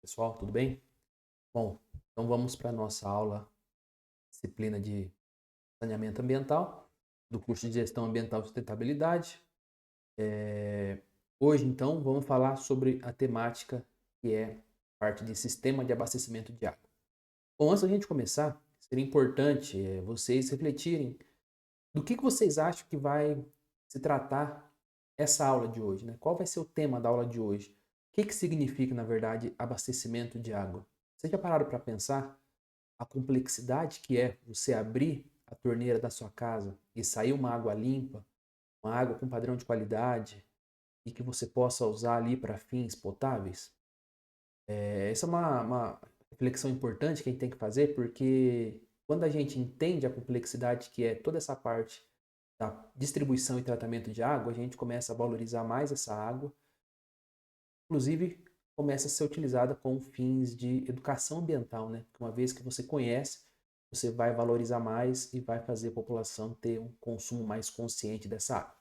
Pessoal, tudo bem? Bom, então vamos para a nossa aula, disciplina de saneamento ambiental, do curso de Gestão Ambiental e Sustentabilidade. Hoje, então, vamos falar sobre a temática que é parte de sistema de abastecimento de água. Bom, antes da gente começar, seria importante vocês refletirem do que vocês acham que vai se tratar essa aula de hoje, né? Qual vai ser o tema da aula de hoje? O que significa, na verdade, abastecimento de água? Vocês já pararam para pensar a complexidade que é você abrir a torneira da sua casa e sair uma água limpa, uma água com padrão de qualidade e que você possa usar ali para fins potáveis? Essa é uma reflexão importante que a gente tem que fazer, porque quando a gente entende a complexidade que é toda essa parte da distribuição e tratamento de água, a gente começa a valorizar mais essa água, inclusive começa a ser utilizada com fins de educação ambiental, né? Uma vez que você conhece, você vai valorizar mais e vai fazer a população ter um consumo mais consciente dessa água.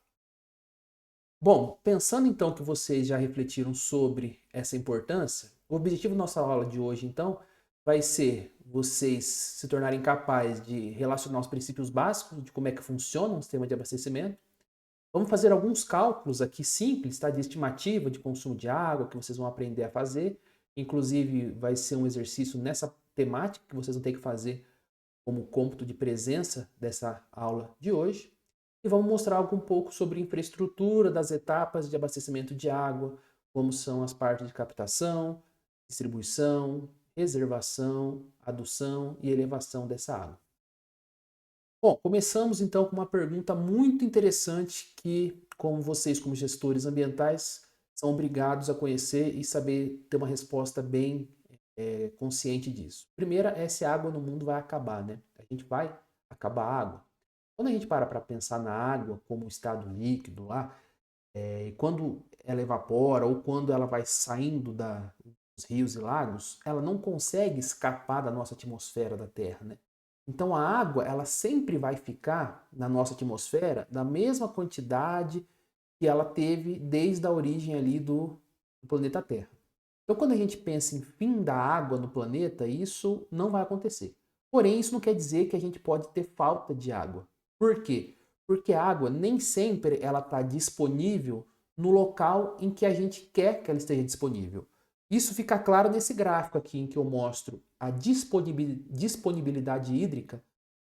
Bom, pensando então que vocês já refletiram sobre essa importância, o objetivo da nossa aula de hoje, então, vai ser vocês se tornarem capazes de relacionar os princípios básicos de como é que funciona um sistema de abastecimento. Vamos fazer alguns cálculos aqui simples, tá? De estimativa de consumo de água que vocês vão aprender a fazer. Inclusive, vai ser um exercício nessa temática que vocês vão ter que fazer como cômputo de presença dessa aula de hoje. E vamos mostrar algo um pouco sobre infraestrutura das etapas de abastecimento de água, como são as partes de captação, distribuição, reservação, adução e elevação dessa água. Bom, começamos então com uma pergunta muito interessante que, como vocês, como gestores ambientais, são obrigados a conhecer e saber ter uma resposta bem consciente disso. Primeira é se a água no mundo vai acabar, né? A gente vai acabar a água. Quando a gente para pensar na água como um estado líquido lá, e quando ela evapora ou quando ela vai saindo dos rios e lagos, ela não consegue escapar da nossa atmosfera da Terra, né? Então a água, ela sempre vai ficar na nossa atmosfera da mesma quantidade que ela teve desde a origem ali do planeta Terra. Então quando a gente pensa em fim da água no planeta, isso não vai acontecer. Porém, isso não quer dizer que a gente pode ter falta de água. Por quê? Porque a água nem sempre ela está disponível no local em que a gente quer que ela esteja disponível. Isso fica claro nesse gráfico aqui em que eu mostro a disponibilidade hídrica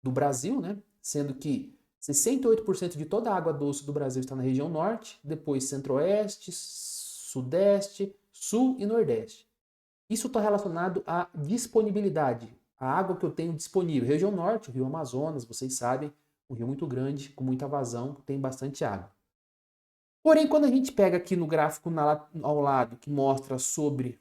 do Brasil, né? Sendo que 68% de toda a água doce do Brasil está na região norte, depois centro-oeste, sudeste, sul e nordeste. Isso está relacionado à disponibilidade, a água que eu tenho disponível. Região norte, o rio Amazonas, vocês sabem, um rio muito grande, com muita vazão, tem bastante água. Porém, quando a gente pega aqui no gráfico ao lado, que mostra sobre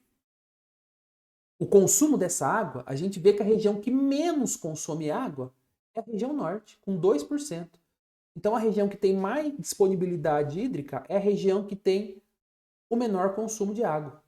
o consumo dessa água, a gente vê que a região que menos consome água é a região norte, com 2%. Então, a região que tem mais disponibilidade hídrica é a região que tem o menor consumo de água.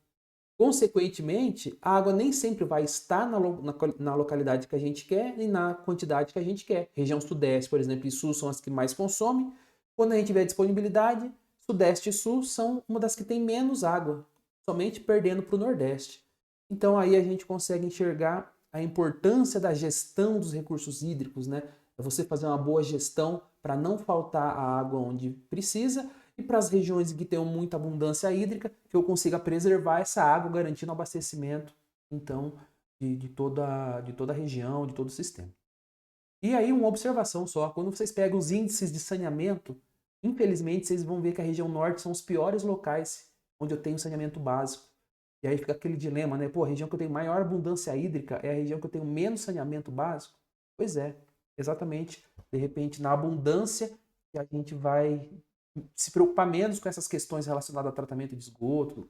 Consequentemente, a água nem sempre vai estar na localidade que a gente quer e na quantidade que a gente quer. Região Sudeste, por exemplo, e Sul são as que mais consomem. Quando a gente tiver disponibilidade, Sudeste e Sul são uma das que tem menos água, somente perdendo para o Nordeste. Então aí a gente consegue enxergar a importância da gestão dos recursos hídricos, né? É você fazer uma boa gestão para não faltar a água onde precisa e para as regiões que tenham muita abundância hídrica, que eu consiga preservar essa água, garantindo o abastecimento, então, de toda a região, de todo o sistema. E aí, uma observação só: quando vocês pegam os índices de saneamento, infelizmente, vocês vão ver que a região norte são os piores locais onde eu tenho saneamento básico. E aí fica aquele dilema, né? Pô, a região que eu tenho maior abundância hídrica é a região que eu tenho menos saneamento básico? Pois é, exatamente. De repente, na abundância, que a gente vai se preocupar menos com essas questões relacionadas a tratamento de esgoto,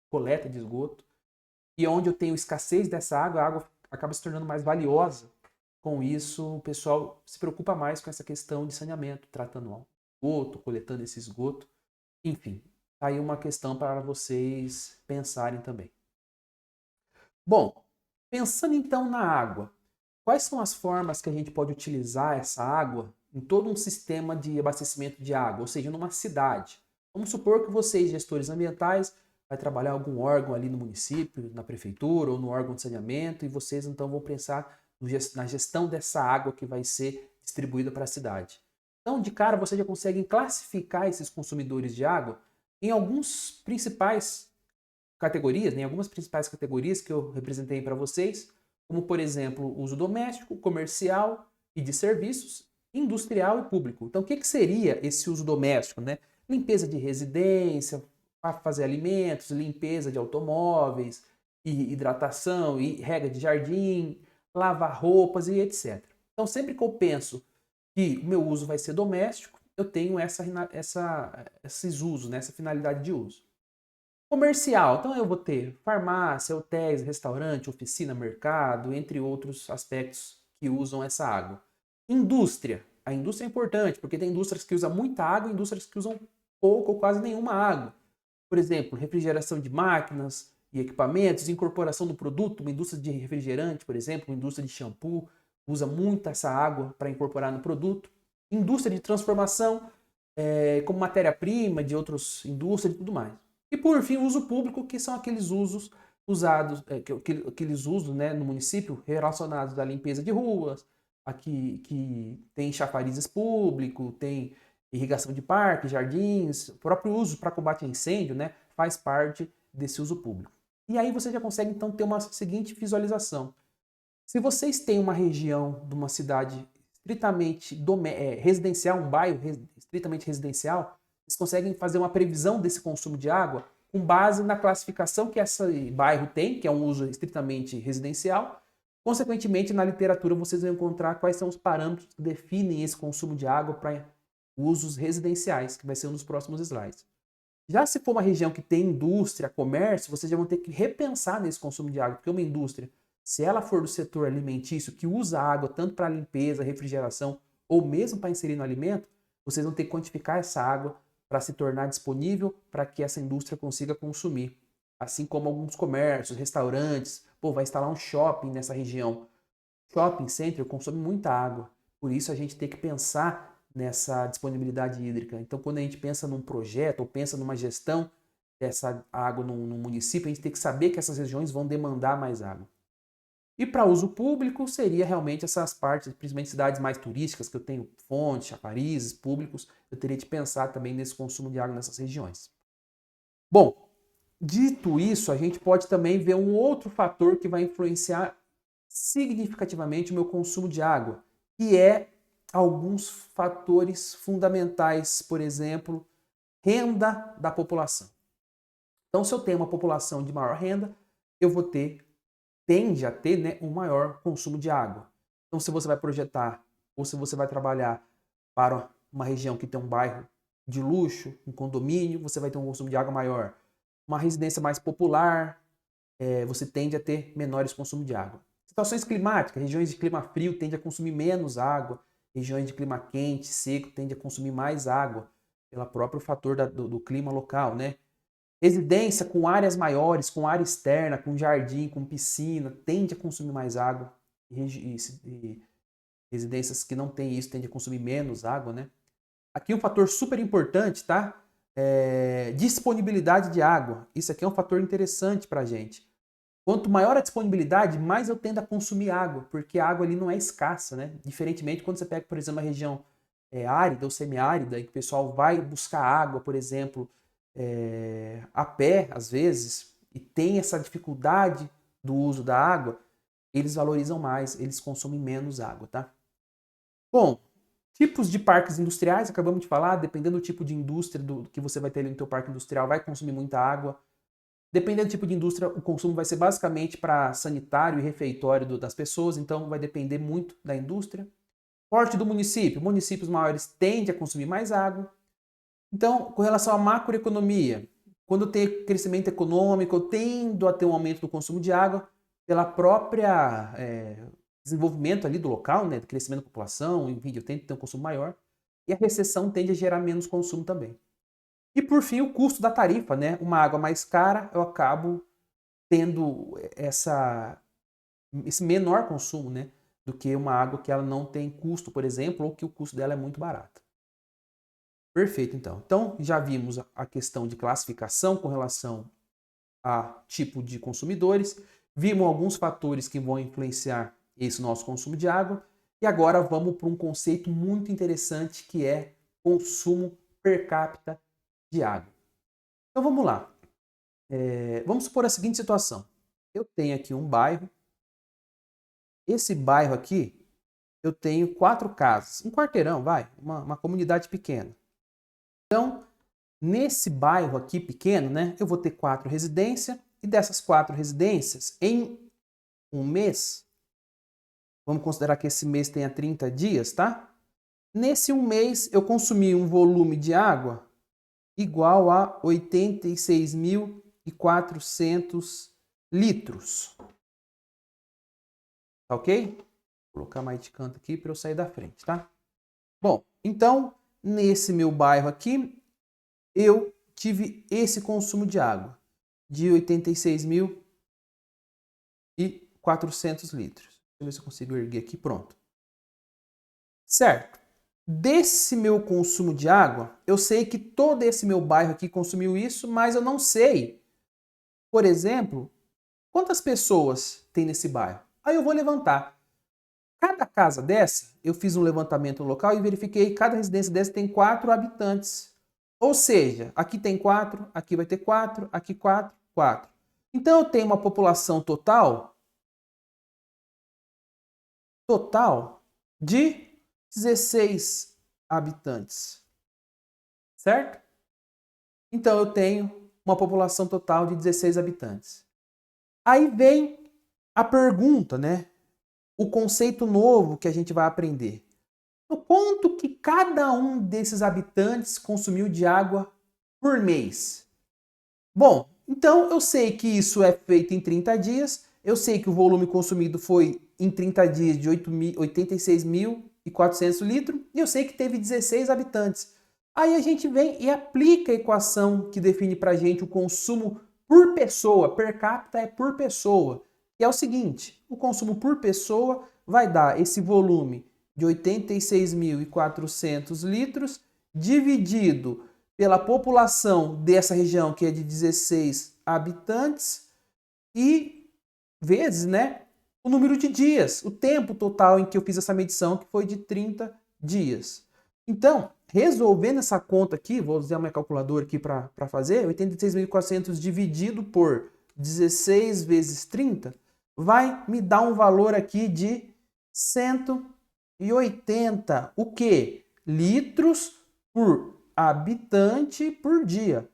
coleta de esgoto, e onde eu tenho escassez dessa água, a água acaba se tornando mais valiosa. Com isso, o pessoal se preocupa mais com essa questão de saneamento, tratando o esgoto, coletando esse esgoto. Enfim, tá aí uma questão para vocês pensarem também. Bom, pensando então na água, quais são as formas que a gente pode utilizar essa água em todo um sistema de abastecimento de água, ou seja, numa cidade? Vamos supor que vocês, gestores ambientais, vai trabalhar algum órgão ali no município, na prefeitura ou no órgão de saneamento, e vocês então vão pensar na gestão dessa água que vai ser distribuída para a cidade. Então, de cara, você já consegue classificar esses consumidores de água em algumas principais categorias, né, em algumas principais categorias que eu representei para vocês, como por exemplo, uso doméstico, comercial e de serviços, industrial e público. Então, o que seria esse uso doméstico, né? Limpeza de residência, para fazer alimentos, limpeza de automóveis, e hidratação, e rega de jardim, lavar roupas e etc. Então, sempre que eu penso que o meu uso vai ser doméstico, eu tenho esses usos, né? Essa finalidade de uso. Comercial, então eu vou ter farmácia, hotéis, restaurante, oficina, mercado, entre outros aspectos que usam essa água. Indústria. A indústria é importante, porque tem indústrias que usam muita água e indústrias que usam pouco ou quase nenhuma água. Por exemplo, refrigeração de máquinas e equipamentos, incorporação do produto, uma indústria de refrigerante, por exemplo, uma indústria de shampoo, usa muito essa água para incorporar no produto. Indústria de transformação, como matéria-prima de outras indústrias e tudo mais. E por fim, o uso público, que são aqueles usos usados, aqueles usos, né, no município relacionados à limpeza de ruas, aqui que tem chafarizes público, tem irrigação de parques, jardins, o próprio uso para combate a incêndio, né, faz parte desse uso público. E aí você já consegue então ter uma seguinte visualização. Se vocês têm uma região de uma cidade estritamente residencial, um bairro estritamente residencial, vocês conseguem fazer uma previsão desse consumo de água com base na classificação que esse bairro tem, que é um uso estritamente residencial. Consequentemente, na literatura vocês vão encontrar quais são os parâmetros que definem esse consumo de água para usos residenciais, que vai ser um dos próximos slides. Já se for uma região que tem indústria, comércio, vocês já vão ter que repensar nesse consumo de água, porque uma indústria, se ela for do setor alimentício, que usa água tanto para limpeza, refrigeração, ou mesmo para inserir no alimento, vocês vão ter que quantificar essa água para se tornar disponível para que essa indústria consiga consumir. Assim como alguns comércios, restaurantes, vai instalar um shopping nessa região. Shopping center consome muita água, por isso a gente tem que pensar nessa disponibilidade hídrica. Então, quando a gente pensa num projeto ou pensa numa gestão dessa água no município, a gente tem que saber que essas regiões vão demandar mais água. E para uso público seria realmente essas partes, principalmente cidades mais turísticas, que eu tenho fontes, chafarizes públicos, eu teria de pensar também nesse consumo de água nessas regiões. Bom, dito isso, a gente pode também ver um outro fator que vai influenciar significativamente o meu consumo de água, que é alguns fatores fundamentais, por exemplo, renda da população. Então, se eu tenho uma população de maior renda, eu tende a ter, né, um maior consumo de água. Então, se você vai projetar ou se você vai trabalhar para uma região que tem um bairro de luxo, um condomínio, você vai ter um consumo de água maior. Uma residência mais popular, você tende a ter menores consumo de água. Situações climáticas, regiões de clima frio tendem a consumir menos água, regiões de clima quente, seco, tendem a consumir mais água, pelo próprio fator do clima local, né? Residência com áreas maiores, com área externa, com jardim, com piscina, tende a consumir mais água. E residências que não têm isso tendem a consumir menos água, né? Aqui um fator super importante, tá? Disponibilidade de água. Isso aqui é um fator interessante para a gente. Quanto maior a disponibilidade, mais eu tendo a consumir água, porque a água ali não é escassa, né? Diferentemente quando você pega, por exemplo, uma região árida ou semiárida, em que o pessoal vai buscar água, por exemplo, a pé, às vezes, e tem essa dificuldade do uso da água, eles valorizam mais, eles consomem menos água, tá? Bom, tipos de parques industriais, acabamos de falar, dependendo do tipo de indústria que você vai ter ali no teu parque industrial, vai consumir muita água. Dependendo do tipo de indústria, o consumo vai ser basicamente para sanitário e refeitório das pessoas, então vai depender muito da indústria. Porte do município. Municípios maiores tendem a consumir mais água. Então, com relação à macroeconomia, quando tem crescimento econômico, eu tendo a ter um aumento do consumo de água pela própria desenvolvimento ali do local, né, do crescimento da população, enfim, eu tendo a ter um consumo maior. E a recessão tende a gerar menos consumo também. E por fim, o custo da tarifa, né? Uma água mais cara, eu acabo tendo esse menor consumo, né? Do que uma água que ela não tem custo, por exemplo, ou que o custo dela é muito barato. Perfeito, então. Então, já vimos a questão de classificação com relação a tipo de consumidores, vimos alguns fatores que vão influenciar esse nosso consumo de água, e agora vamos para um conceito muito interessante que é consumo per capita de água. Então vamos lá. Vamos supor a seguinte situação. Eu tenho aqui um bairro. Esse bairro aqui, eu tenho 4 casas. Um quarteirão, uma comunidade pequena. Então, nesse bairro aqui pequeno, né, eu vou ter 4 residências. E dessas 4 residências, em um mês, vamos considerar que esse mês tenha 30 dias, tá? Nesse um mês, eu consumi um volume de água igual a 86.400 litros. Tá ok? Vou colocar mais de canto aqui para eu sair da frente, tá? Bom, então, nesse meu bairro aqui, eu tive esse consumo de água de 86.400 litros. Deixa eu ver se eu consigo erguer aqui, pronto. Certo. Desse meu consumo de água, eu sei que todo esse meu bairro aqui consumiu isso, mas eu não sei, por exemplo, quantas pessoas tem nesse bairro. Aí eu vou levantar. Cada casa dessa, eu fiz um levantamento local e verifiquei que cada residência dessa tem 4 habitantes. Ou seja, aqui tem 4, aqui vai ter 4, aqui 4, 4. Então eu tenho uma população total de 16 habitantes. Certo? Então eu tenho uma população total de 16 habitantes. Aí vem a pergunta, né? O conceito novo que a gente vai aprender. O quanto que cada um desses habitantes consumiu de água por mês? Bom, então eu sei que isso é feito em 30 dias, eu sei que o volume consumido foi em 30 dias de 86.400 litros e eu sei que teve 16 habitantes. Aí a gente vem e aplica a equação que define para a gente o consumo por pessoa, per capita é por pessoa, que é o seguinte, o consumo por pessoa vai dar esse volume de 86.400 litros dividido pela população dessa região, que é de 16 habitantes, e vezes, né, o número de dias, o tempo total em que eu fiz essa medição, que foi de 30 dias. Então, resolvendo essa conta aqui, vou usar minha calculadora aqui para fazer, 86.400 dividido por 16 vezes 30, vai me dar um valor aqui de 180, o quê? Litros por habitante por dia.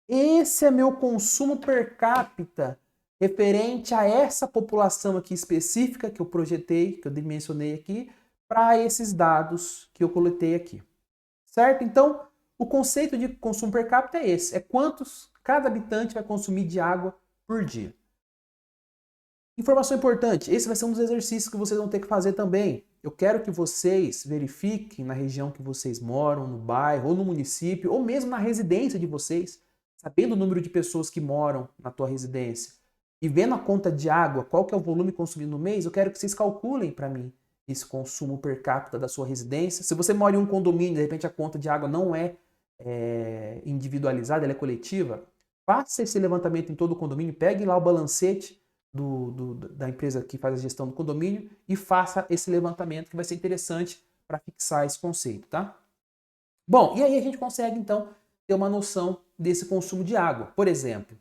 Esse é meu consumo per capita referente a essa população aqui específica que eu projetei, que eu dimensionei aqui, para esses dados que eu coletei aqui. Certo? Então, o conceito de consumo per capita é esse, é quantos cada habitante vai consumir de água por dia. Informação importante, esse vai ser um dos exercícios que vocês vão ter que fazer também. Eu quero que vocês verifiquem na região que vocês moram, no bairro, ou no município, ou mesmo na residência de vocês, sabendo o número de pessoas que moram na tua residência e vendo a conta de água, qual que é o volume consumido no mês, eu quero que vocês calculem para mim esse consumo per capita da sua residência. Se você mora em um condomínio, de repente a conta de água não é individualizada, ela é coletiva, faça esse levantamento em todo o condomínio, pegue lá o balancete da empresa que faz a gestão do condomínio e faça esse levantamento que vai ser interessante para fixar esse conceito, tá? Bom, e aí a gente consegue então ter uma noção desse consumo de água. Por exemplo,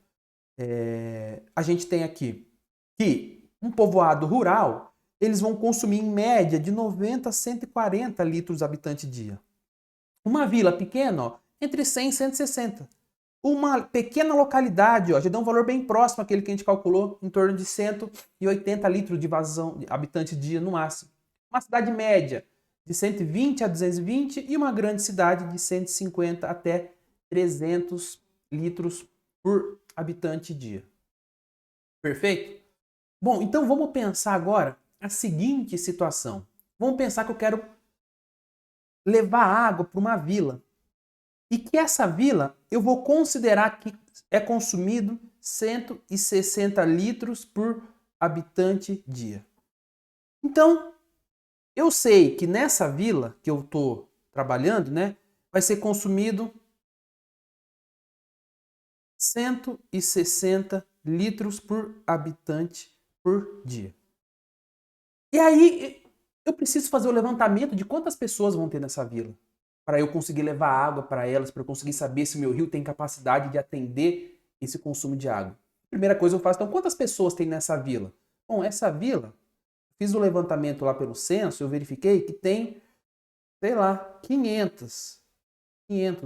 a gente tem aqui que um povoado rural, eles vão consumir em média de 90 a 140 litros habitante dia. Uma vila pequena, ó, entre 100 e 160. Uma pequena localidade, ó, já dá um valor bem próximo àquele que a gente calculou, em torno de 180 litros de vazão de habitante dia no máximo. Uma cidade média de 120 a 220 e uma grande cidade de 150 até 300 litros por habitante dia. Perfeito? Bom, então vamos pensar agora a seguinte situação. Vamos pensar que eu quero levar água para uma vila. E que essa vila eu vou considerar que é consumido 160 litros por habitante dia. Então, eu sei que nessa vila que eu estou trabalhando, né, vai ser consumido 160 litros por habitante por dia. E aí, eu preciso fazer o levantamento de quantas pessoas vão ter nessa vila, para eu conseguir levar água para elas, para eu conseguir saber se o meu rio tem capacidade de atender esse consumo de água. Primeira coisa eu faço, então, quantas pessoas tem nessa vila? Bom, essa vila, fiz o levantamento lá pelo censo, eu verifiquei que tem, sei lá, 500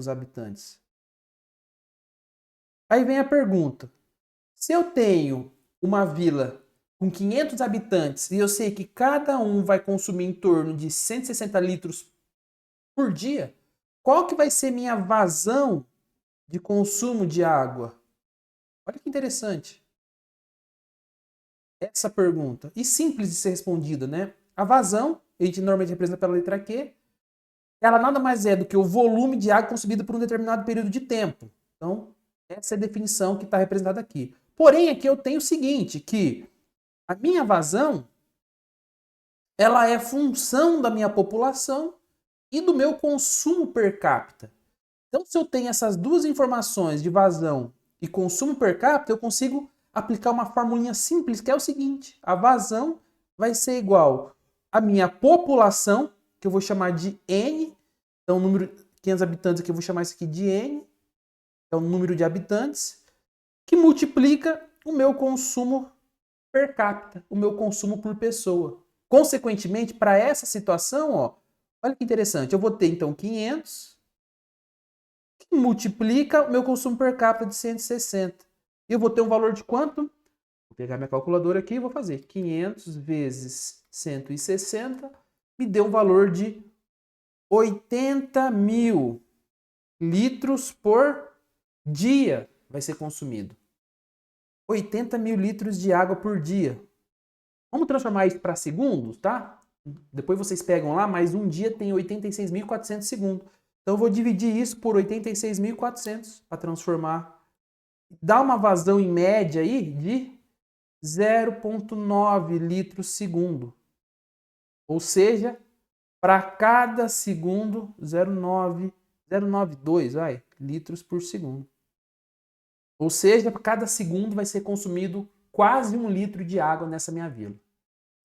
habitantes. Aí vem a pergunta, se eu tenho uma vila com 500 habitantes e eu sei que cada um vai consumir em torno de 160 litros por dia, qual que vai ser minha vazão de consumo de água? Olha que interessante essa pergunta. E simples de ser respondida, né? A vazão, a gente normalmente representa pela letra Q, ela nada mais é do que o volume de água consumido por um determinado período de tempo. Então, essa é a definição que está representada aqui. Porém, aqui eu tenho o seguinte, que a minha vazão, ela é função da minha população e do meu consumo per capita. Então, se eu tenho essas duas informações de vazão e consumo per capita, eu consigo aplicar uma formulinha simples, que é o seguinte, a vazão vai ser igual à minha população, que eu vou chamar de N, então o número 500 habitantes aqui eu vou chamar isso aqui de N, é o número de habitantes, que multiplica o meu consumo per capita, o meu consumo por pessoa. Consequentemente, para essa situação, ó, olha que interessante, eu vou ter então 500, que multiplica o meu consumo per capita de 160. E eu vou ter um valor de quanto? Vou pegar minha calculadora aqui e vou fazer 500 vezes 160, me deu um valor de 80 mil litros por dia vai ser consumido. 80 mil litros de água por dia. Vamos transformar isso para segundos, tá? Depois vocês pegam lá, mas um dia tem 86.400 segundos. Então eu vou dividir isso por 86.400 para transformar. Dá uma vazão em média aí de 0,9 litros segundo. Ou seja, para cada segundo, 0,992 litros por segundo. Ou seja, para cada segundo vai ser consumido quase 1 litro de água nessa minha vila.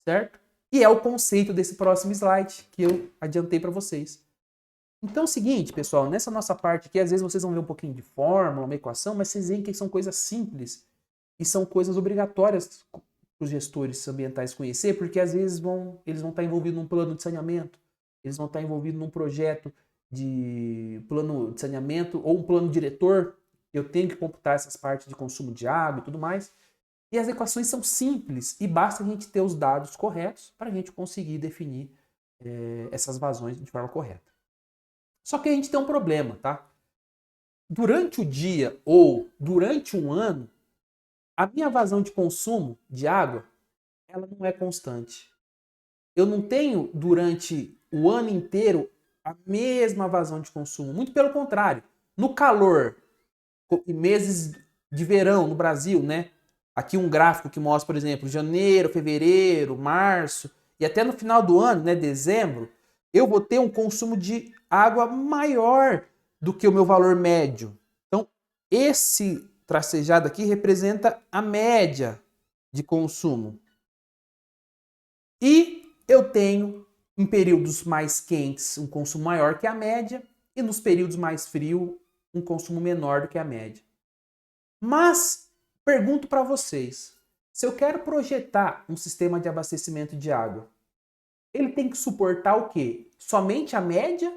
Certo? E é o conceito desse próximo slide que eu adiantei para vocês. Então é o seguinte, pessoal, nessa nossa parte aqui, às vezes vocês vão ver um pouquinho de fórmula, uma equação, mas vocês veem que são coisas simples e são coisas obrigatórias para os gestores ambientais conhecer, porque às vezes eles vão estar envolvidos num plano de saneamento, eles vão estar envolvidos num projeto de plano de saneamento ou um plano diretor. Eu tenho que computar essas partes de consumo de água e tudo mais. E as equações são simples e basta a gente ter os dados corretos para a gente conseguir definir essas vazões de forma correta. Só que a gente tem um problema, tá? Durante o dia ou durante um ano, a minha vazão de consumo de água, ela não é constante. Eu não tenho durante o ano inteiro a mesma vazão de consumo. Muito pelo contrário. No calor, em meses de verão no Brasil, né? Aqui um gráfico que mostra, por exemplo, janeiro, fevereiro, março e até no final do ano, né, dezembro, eu vou ter um consumo de água maior do que o meu valor médio. Então, esse tracejado aqui representa a média de consumo. E eu tenho, em períodos mais quentes, um consumo maior que a média e nos períodos mais frios, um consumo menor do que a média. Mas pergunto para vocês, se eu quero projetar um sistema de abastecimento de água, ele tem que suportar o quê? Somente a média?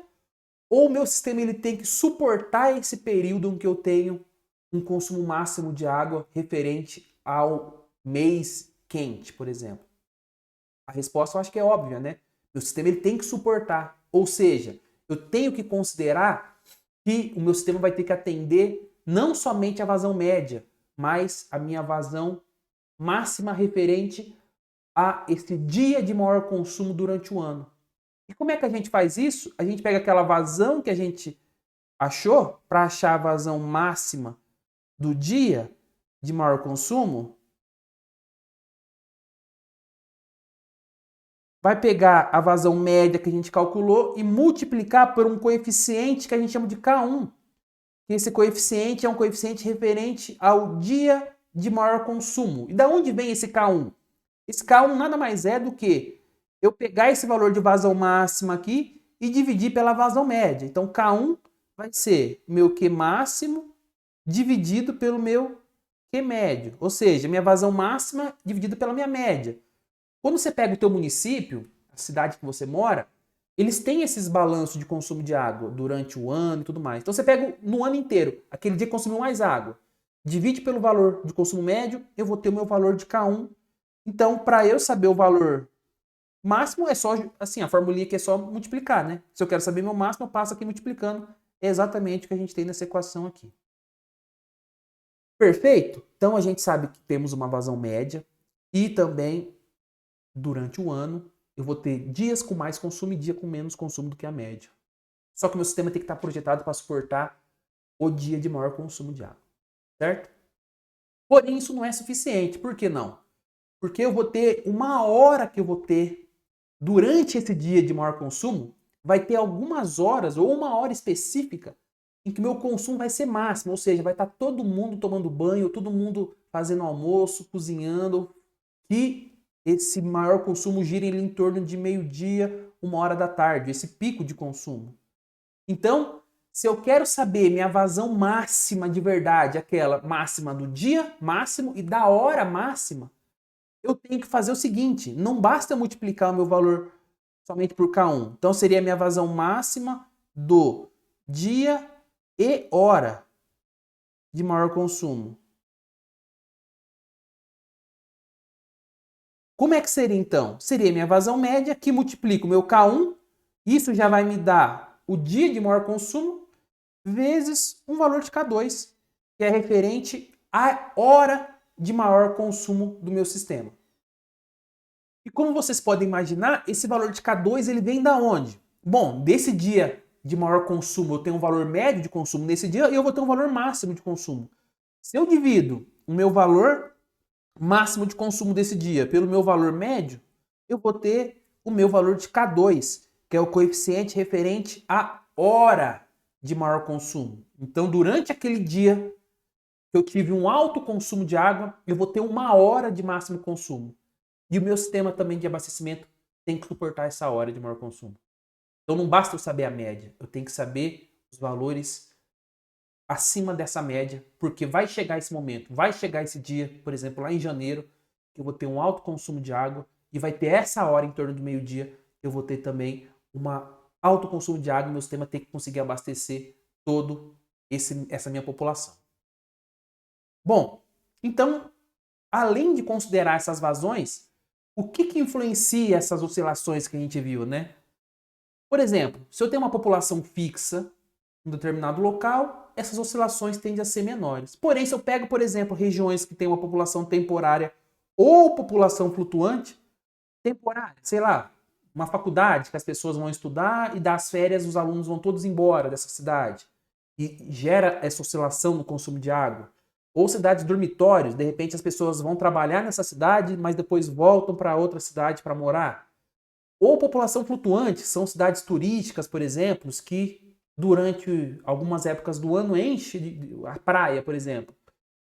Ou o meu sistema ele tem que suportar esse período em que eu tenho um consumo máximo de água referente ao mês quente, por exemplo? A resposta eu acho que é óbvia, né? Meu sistema ele tem que suportar. Ou seja, eu tenho que considerar que o meu sistema vai ter que atender não somente a vazão média, mas a minha vazão máxima referente a esse dia de maior consumo durante o ano. E como é que a gente faz isso? A gente pega aquela vazão que a gente achou para achar a vazão máxima do dia de maior consumo. Vai pegar a vazão média que a gente calculou e multiplicar por um coeficiente que a gente chama de K1. que esse coeficiente é um coeficiente referente ao dia de maior consumo. E da onde vem esse K1? Esse K1 nada mais é do que eu pegar esse valor de vazão máxima aqui e dividir pela vazão média. Então, K1 vai ser meu Q máximo dividido pelo meu Q médio. Ou seja, minha vazão máxima dividida pela minha média. Quando você pega o teu município, a cidade que você mora, eles têm esses balanços de consumo de água durante o ano e tudo mais. Então você pega no ano inteiro, aquele dia que consumiu mais água, divide pelo valor de consumo médio, eu vou ter o meu valor de K1. Então, para eu saber o valor máximo, é só, assim, a formulinha aqui é só multiplicar, né? Se eu quero saber meu máximo, eu passo aqui multiplicando. É exatamente o que a gente tem nessa equação aqui. Perfeito? Então a gente sabe que temos uma vazão média e também, durante o ano, eu vou ter dias com mais consumo e dia com menos consumo do que a média. Só que o meu sistema tem que estar projetado para suportar o dia de maior consumo de água, certo? Porém, isso não é suficiente. Por que não? Porque eu vou ter uma hora que eu vou ter durante esse dia de maior consumo, vai ter algumas horas ou uma hora específica em que o meu consumo vai ser máximo, ou seja, vai estar todo mundo tomando banho, todo mundo fazendo almoço, cozinhando, e esse maior consumo gira em torno de meio-dia, 1 hora da tarde, esse pico de consumo. Então, se eu quero saber minha vazão máxima de verdade, aquela máxima do dia máximo e da hora máxima, eu tenho que fazer o seguinte, não basta multiplicar o meu valor somente por K1. Então, seria a minha vazão máxima do dia e hora de maior consumo. Como é que seria, então? Seria a minha vazão média, que multiplica o meu K1, isso já vai me dar o dia de maior consumo, vezes um valor de K2, que é referente à hora de maior consumo do meu sistema. E como vocês podem imaginar, esse valor de K2 ele vem da onde? Bom, desse dia de maior consumo eu tenho um valor médio de consumo nesse dia e eu vou ter um valor máximo de consumo. Se eu divido o meu valor máximo de consumo desse dia pelo meu valor médio, eu vou ter o meu valor de K2, que é o coeficiente referente à hora de maior consumo. Então, durante aquele dia que eu tive um alto consumo de água, eu vou ter 1 hora de máximo consumo. E o meu sistema também de abastecimento tem que suportar essa hora de maior consumo. Então não basta eu saber a média, eu tenho que saber os valores acima dessa média, porque vai chegar esse momento, vai chegar esse dia, por exemplo, lá em janeiro, que eu vou ter um alto consumo de água e vai ter essa hora em torno do meio-dia, eu vou ter também um alto consumo de água e meu sistema tem que conseguir abastecer todo essa minha população. Bom, então, além de considerar essas vazões, o que influencia essas oscilações que a gente viu, né? Por exemplo, se eu tenho uma população fixa em um determinado local, essas oscilações tendem a ser menores. Porém, se eu pego, por exemplo, regiões que têm uma população temporária ou população flutuante, temporária, sei lá, uma faculdade que as pessoas vão estudar e das férias os alunos vão todos embora dessa cidade e gera essa oscilação no consumo de água. Ou cidades dormitórios, de repente as pessoas vão trabalhar nessa cidade, mas depois voltam para outra cidade para morar. Ou população flutuante, são cidades turísticas, por exemplo, que durante algumas épocas do ano enche a praia, por exemplo.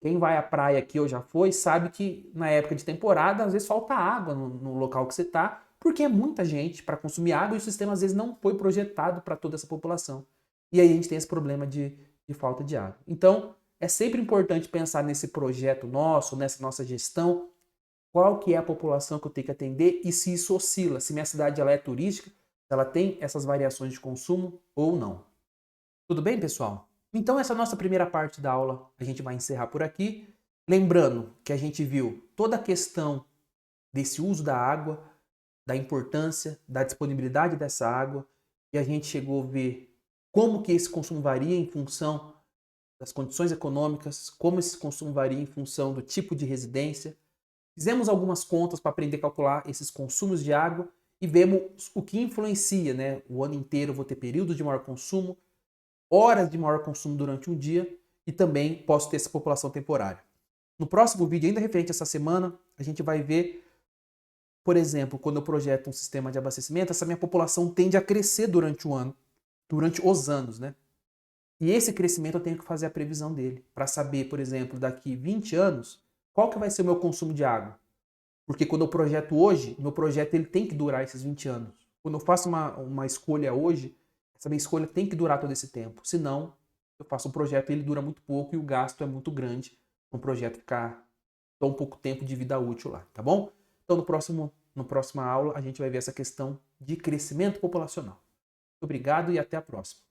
Quem vai à praia aqui ou já foi, sabe que na época de temporada, às vezes falta água no local que você está, porque é muita gente para consumir água e o sistema às vezes não foi projetado para toda essa população. E aí a gente tem esse problema de falta de água. Então, é sempre importante pensar nesse projeto nosso, nessa nossa gestão, qual que é a população que eu tenho que atender e se isso oscila, se minha cidade ela é turística, se ela tem essas variações de consumo ou não. Tudo bem, pessoal? Então essa nossa primeira parte da aula a gente vai encerrar por aqui. Lembrando que a gente viu toda a questão desse uso da água, da importância, da disponibilidade dessa água, e a gente chegou a ver como que esse consumo varia em função das condições econômicas, como esse consumo varia em função do tipo de residência. Fizemos algumas contas para aprender a calcular esses consumos de água e vemos o que influencia, né? O ano inteiro eu vou ter períodos de maior consumo, horas de maior consumo durante um dia e também posso ter essa população temporária. No próximo vídeo, ainda referente a essa semana, a gente vai ver, por exemplo, quando eu projeto um sistema de abastecimento, essa minha população tende a crescer durante o ano, durante os anos, né? E esse crescimento eu tenho que fazer a previsão dele, para saber, por exemplo, daqui 20 anos, qual que vai ser o meu consumo de água. Porque quando eu projeto hoje, meu projeto ele tem que durar esses 20 anos. Quando eu faço uma escolha hoje, essa minha escolha tem que durar todo esse tempo. Senão, eu faço um projeto e ele dura muito pouco e o gasto é muito grande para um projeto ficar tão pouco tempo de vida útil lá, tá bom? Então, no próxima aula, a gente vai ver essa questão de crescimento populacional. Muito obrigado e até a próxima.